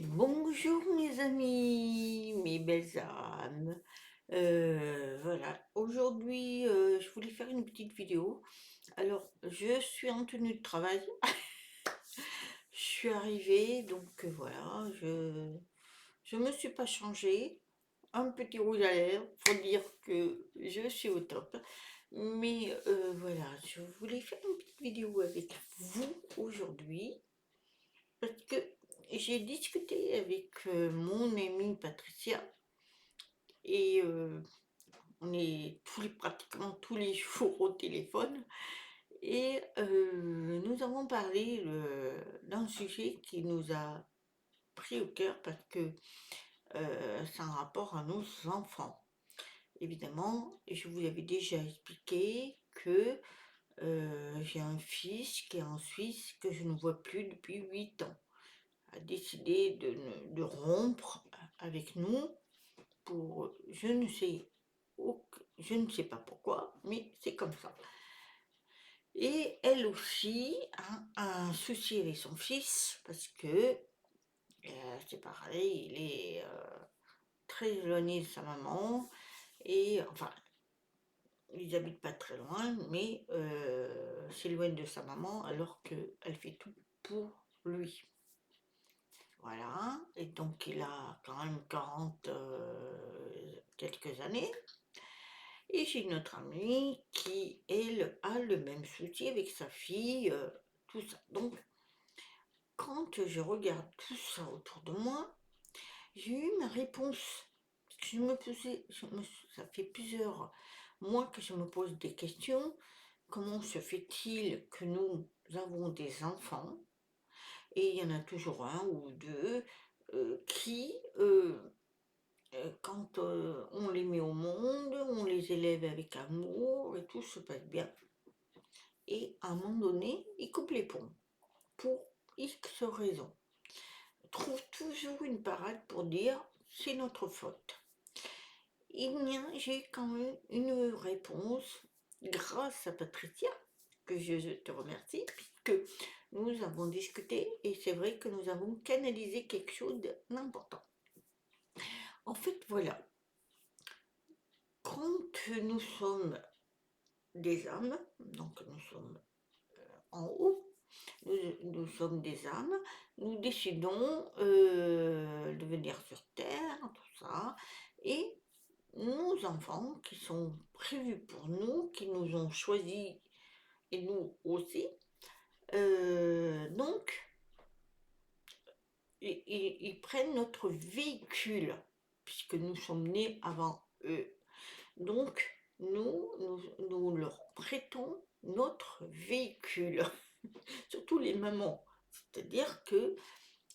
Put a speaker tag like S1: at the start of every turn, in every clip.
S1: Bonjour mes amis, mes belles âmes. Voilà, aujourd'hui je voulais faire une petite vidéo. Alors, je suis en tenue de travail. Je suis arrivée, donc voilà, je me suis pas changée. Un petit rouge à lèvres pour dire que je suis au top. Mais voilà, je voulais faire une petite vidéo avec vous aujourd'hui parce que j'ai discuté avec mon amie Patricia et on est pratiquement tous les jours au téléphone et nous avons parlé d'un sujet qui nous a pris au cœur parce que c'est un rapport à nos enfants. Évidemment, je vous avais déjà expliqué que j'ai un fils qui est en Suisse que je ne vois plus depuis 8 ans. A décidé de rompre avec nous pour je ne sais pas pourquoi, mais c'est comme ça. Et elle aussi a un souci avec son fils parce que c'est pareil, il est très éloigné de sa maman et enfin ils habitent pas très loin, mais s'éloigne de sa maman alors qu'elle fait tout pour lui. Voilà, et donc il a quand même 40 quelques années. Et j'ai une autre amie qui, elle, a le même souci avec sa fille, tout ça. Donc, quand je regarde tout ça autour de moi, j'ai eu ma réponse. Parce que ça fait plusieurs mois que je me pose des questions. Comment se fait-il que nous avons des enfants, et il y en a toujours un ou deux qui, quand on les met au monde, on les élève avec amour et tout se passe bien. Et à un moment donné, ils coupent les ponts pour X raisons. Trouve toujours une parade pour dire c'est notre faute. Eh bien, j'ai quand même une réponse grâce à Patricia, que je te remercie, puisque nous avons discuté et c'est vrai que nous avons canalisé quelque chose d'important. En fait, voilà, quand nous sommes des âmes, donc nous sommes en haut, nous sommes des âmes, nous décidons de venir sur Terre, tout ça, et nos enfants qui sont prévus pour nous, qui nous ont choisis, et nous aussi, donc ils prennent notre véhicule, puisque nous sommes nés avant eux. Donc, nous leur prêtons notre véhicule, surtout les mamans. C'est-à-dire que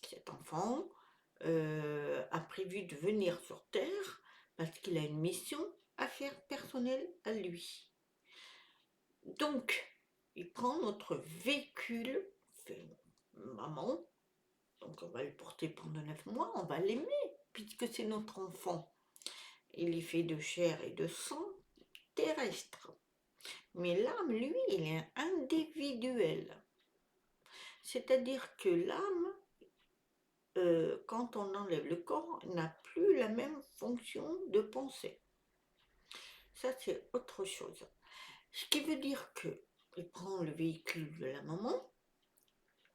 S1: cet enfant a prévu de venir sur Terre parce qu'il a une mission à faire personnelle à lui. Donc, il prend notre véhicule, fait maman, donc on va le porter pendant 9 mois, on va l'aimer, puisque c'est notre enfant. Il est fait de chair et de sang terrestre. Mais l'âme, lui, il est individuel. C'est-à-dire que l'âme, quand on enlève le corps, n'a plus la même fonction de pensée. Ça, c'est autre chose. Ce qui veut dire que il prend le véhicule de la maman,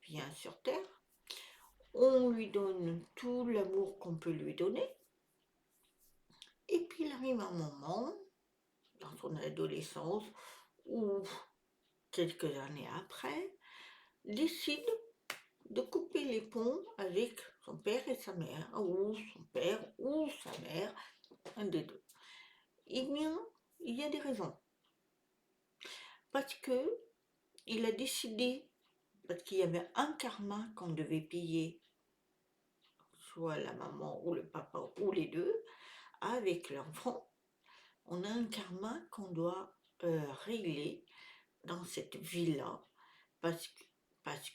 S1: vient sur Terre, on lui donne tout l'amour qu'on peut lui donner, et puis il arrive un moment, dans son adolescence, ou quelques années après, décide de couper les ponts avec son père et sa mère, ou son père ou sa mère, un des deux. Eh bien, il y a des raisons. Parce que il a décidé, parce qu'il y avait un karma qu'on devait payer, soit la maman ou le papa ou les deux, avec l'enfant, on a un karma qu'on doit régler dans cette vie-là, parce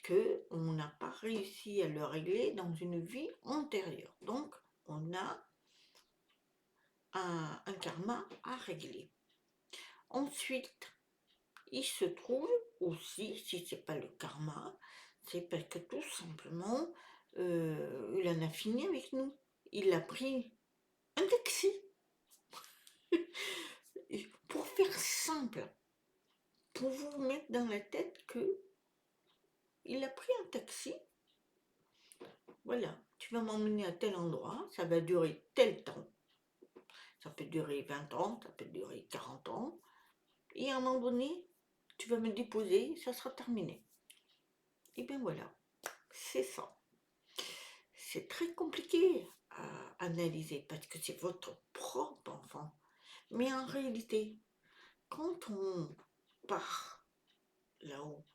S1: que on n'a pas réussi à le régler dans une vie antérieure. Donc, on a un karma à régler. Ensuite, il se trouve aussi, si c'est pas le karma, c'est parce que tout simplement, il en a fini avec nous. Il a pris un taxi. Pour faire simple, pour vous mettre dans la tête que il a pris un taxi. Voilà, tu vas m'emmener à tel endroit, ça va durer tel temps. Ça peut durer 20 ans, ça peut durer 40 ans. Et à un moment donné, tu vas me déposer, ça sera terminé. Et bien voilà, c'est ça. C'est très compliqué à analyser parce que c'est votre propre enfant. Mais en réalité, quand on part là-haut,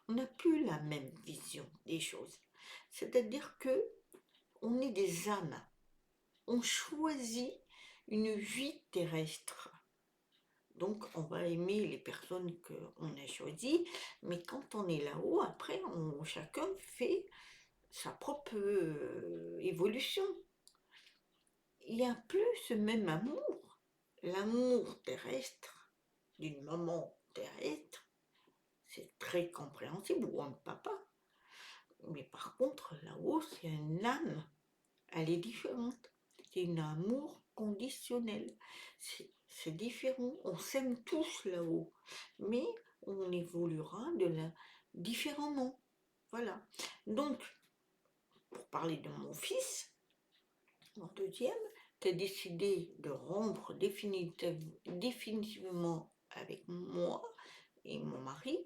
S1: on n'a plus la même vision des choses. C'est-à-dire que on est des âmes. On choisit une vie terrestre. Donc, on va aimer les personnes qu'on a choisies, mais quand on est là-haut, après, chacun fait sa propre évolution. Il n'y a plus ce même amour. L'amour terrestre d'une maman terrestre, c'est très compréhensible, ou un papa. Mais par contre, là-haut, c'est une âme. Elle est différente. C'est un amour conditionnel. C'est différent. On s'aime tous là-haut. Mais on évoluera différemment. Voilà. Donc, pour parler de mon fils, mon deuxième, qui a décidé de rompre définitivement avec moi et mon mari,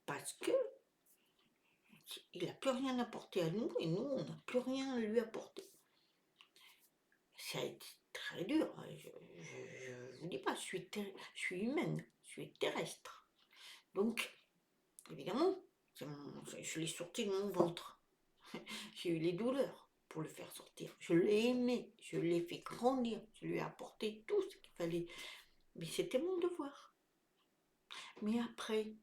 S1: parce que il n'a plus rien apporté à nous et nous, on n'a plus rien à lui apporter. Ça a été très dur. Je ne vous dis pas, je suis humaine, je suis terrestre. Donc, évidemment, je l'ai sorti de mon ventre. J'ai eu les douleurs pour le faire sortir. Je l'ai aimé, je l'ai fait grandir, je lui ai apporté tout ce qu'il fallait. Mais c'était mon devoir. Mais après,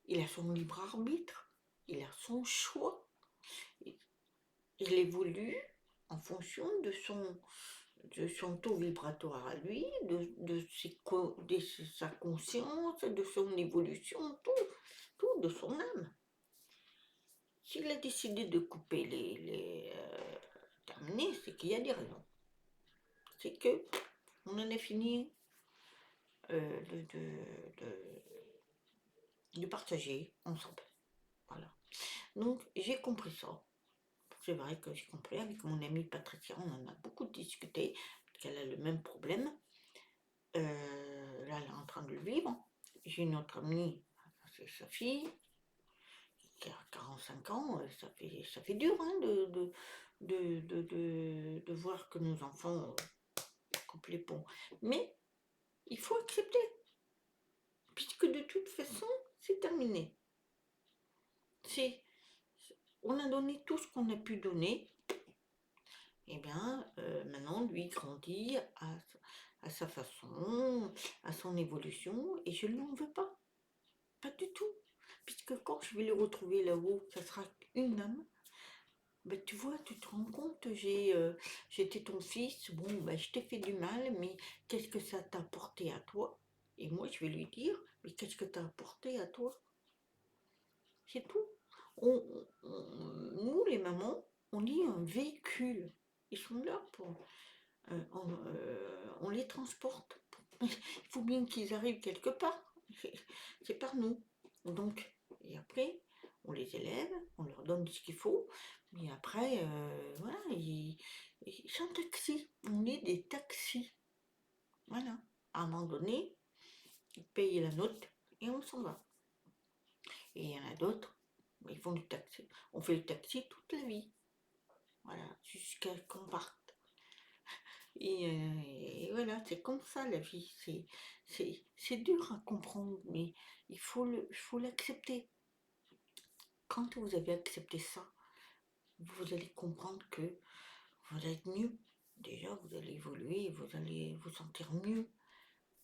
S1: il a son libre arbitre, il a son choix. Il évolue en fonction de son taux vibratoire à lui, de sa conscience, de son évolution, tout de son âme. S'il a décidé de couper terminer, c'est qu'il y a des raisons. C'est que on en a fini de partager ensemble. Voilà. Donc j'ai compris ça. C'est vrai que j'ai compris avec mon amie Patricia, on en a beaucoup discuté, parce qu'elle a le même problème. Là, elle est en train de le vivre. J'ai une autre amie, c'est sa fille, qui a 45 ans. Ça fait dur hein, de voir que nos enfants coupent les ponts. Mais il faut accepter, puisque de toute façon, c'est terminé. On a donné tout ce qu'on a pu donner. Et bien, maintenant, lui grandit à sa façon, à son évolution, et je ne l'en veux pas. Pas du tout. Puisque quand je vais le retrouver là-haut, ça sera une âme. Ben, tu vois, tu te rends compte, j'étais ton fils, bon, ben, je t'ai fait du mal, mais qu'est-ce que ça t'a apporté à toi? Et moi, je vais lui dire, mais qu'est-ce que t'as apporté à toi? C'est tout. Nous, les mamans, on est un véhicule. Ils sont là pour... on les transporte. Il faut bien qu'ils arrivent quelque part. C'est par nous. Donc, et après, on les élève, on leur donne ce qu'il faut. Mais après, voilà, ils sont taxis. On est des taxis. Voilà. À un moment donné, ils payent la note et on s'en va. Et il y en a d'autres, ils font du taxi. On fait le taxi toute la vie. Voilà, jusqu'à qu'on parte. Et voilà, c'est comme ça la vie. C'est dur à comprendre, mais il faut l'accepter. Quand vous avez accepté ça, vous allez comprendre que vous allez être mieux. Déjà, vous allez évoluer, vous allez vous sentir mieux.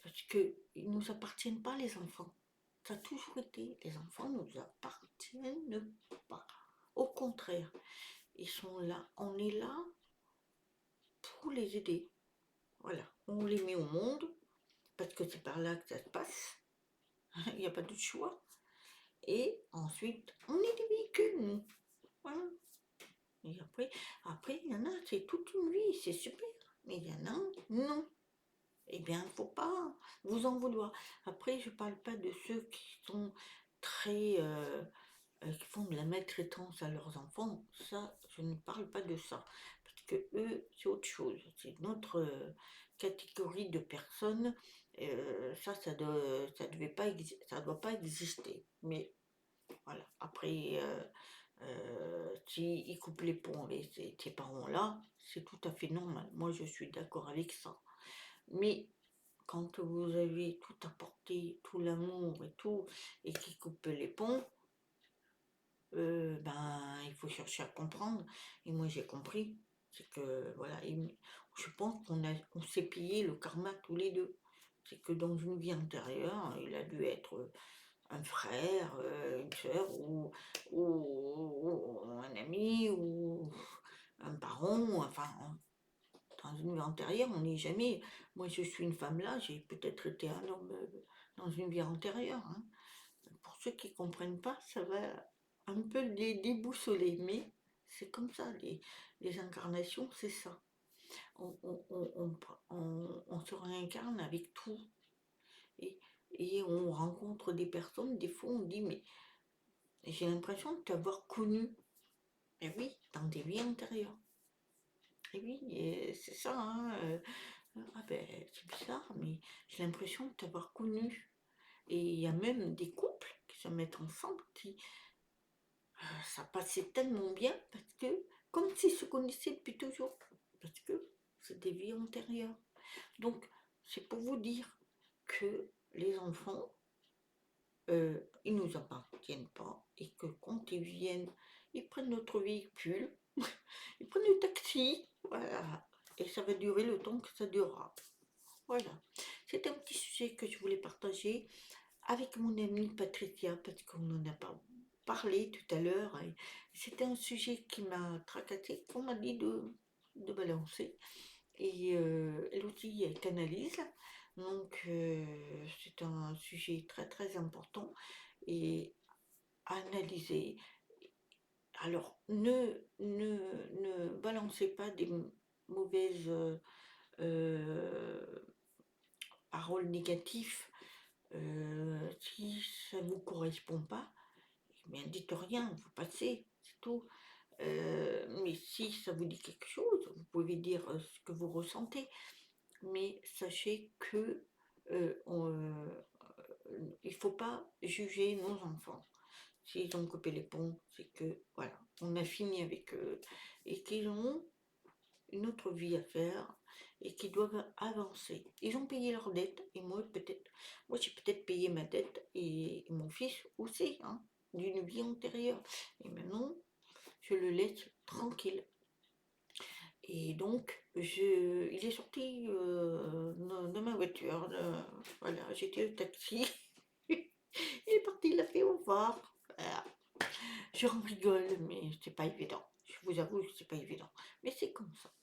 S1: Parce qu'ils ne nous appartiennent pas, les enfants. Ça a toujours été. Les enfants ne nous appartiennent pas. Au contraire, ils sont là. On est là pour les aider. Voilà. On les met au monde parce que c'est par là que ça se passe. Il n'y a pas de choix. Et ensuite, on est des véhicules, nous. Voilà. c'est toute une vie, c'est super. Mais il y en a, non. Eh bien, il ne faut pas vous en vouloir. Après, je ne parle pas de ceux qui sont très... qui font de la maltraitance à leurs enfants. Ça, je ne parle pas de ça. Parce que eux, c'est autre chose. C'est une autre catégorie de personnes. Ça devait pas ça doit pas exister. Mais voilà. Après, s'ils coupent les ponts avec ces parents-là, c'est tout à fait normal. Moi, je suis d'accord avec ça. Mais quand vous avez tout apporté, tout l'amour et tout, et qu'ils coupent les ponts, ben, il faut chercher à comprendre. Et moi, j'ai compris. C'est que, voilà, je pense on s'est payé le karma tous les deux. C'est que dans une vie antérieure, il a dû être un frère, une soeur, ou un ami, ou un parent, enfin, dans une vie antérieure, on n'est jamais. Moi, je suis une femme là, j'ai peut-être été un homme dans une vie antérieure, hein. Pour ceux qui ne comprennent pas, ça va un peu les déboussoler, mais c'est comme ça, les incarnations, c'est ça. On se réincarne avec tout. Et, et on rencontre des personnes, des fois on dit, mais j'ai l'impression de t'avoir connu. Et oui, dans des vies antérieures. Et oui, c'est ça, hein. Ah ben, c'est bizarre, mais j'ai l'impression de t'avoir connu. Et il y a même des couples qui se mettent ensemble qui, ça passait tellement bien parce que, comme s'ils se connaissaient depuis toujours, parce que c'est des vies antérieures. Donc, c'est pour vous dire que les enfants, ils nous appartiennent pas et que quand ils viennent, ils prennent notre véhicule, ils prennent le taxi, voilà, et ça va durer le temps que ça durera. Voilà, c'est un petit sujet que je voulais partager avec mon amie Patricia, parce qu'on n'en a pas parlé tout à l'heure, et c'était un sujet qui m'a tracassé, qu'on m'a dit de balancer, et elle aussi elle canalise, donc c'est un sujet très très important, et à analyser. Alors, ne balancez pas des mauvaises euh, paroles négatives. Si ça ne vous correspond pas, eh bien dites rien, vous passez, c'est tout. Mais si ça vous dit quelque chose, vous pouvez dire ce que vous ressentez. Mais sachez que il ne faut pas juger nos enfants. S'ils ont coupé les ponts, c'est que voilà, on a fini avec eux et qu'ils ont une autre vie à faire et qui doivent avancer. Ils ont payé leur dette et moi j'ai peut-être payé ma dette et mon fils aussi, hein, d'une vie antérieure. Et maintenant, je le laisse tranquille. Et donc, il est sorti de ma voiture. Voilà, j'étais au taxi. Il est parti, il a fait au revoir. Voilà. Je rigole, mais c'est pas évident. Je vous avoue que c'est pas évident. Mais c'est comme ça.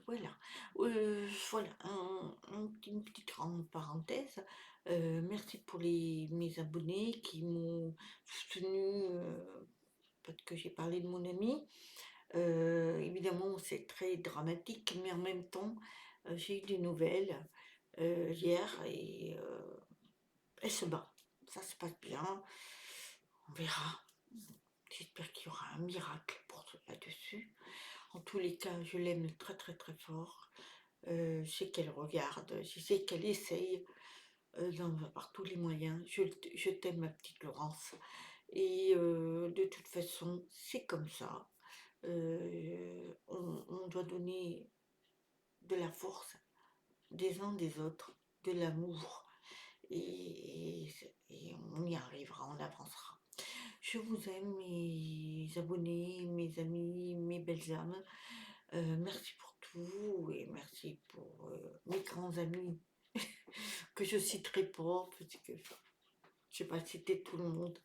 S1: Voilà, voilà une petite parenthèse. Merci pour mes abonnés qui m'ont soutenu parce que j'ai parlé de mon ami. Évidemment, c'est très dramatique, mais en même temps, j'ai eu des nouvelles hier et elle se bat. Ça se passe bien. On verra. J'espère qu'il y aura un miracle pour là-dessus. En tous les cas, je l'aime très très très fort. Je sais qu'elle regarde, je sais qu'elle essaye par tous les moyens. Je t'aime, ma petite Laurence. Et de toute façon, c'est comme ça. On doit donner de la force des uns des autres, de l'amour. Et on y arrivera, on avancera. Je vous aime, mes abonnés, mes amis, mes belles âmes. Merci pour tout et merci pour mes grands amis que je citerai pas parce que je sais pas citer tout le monde.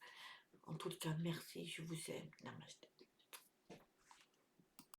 S1: En tout cas, merci, je vous aime. Namaste.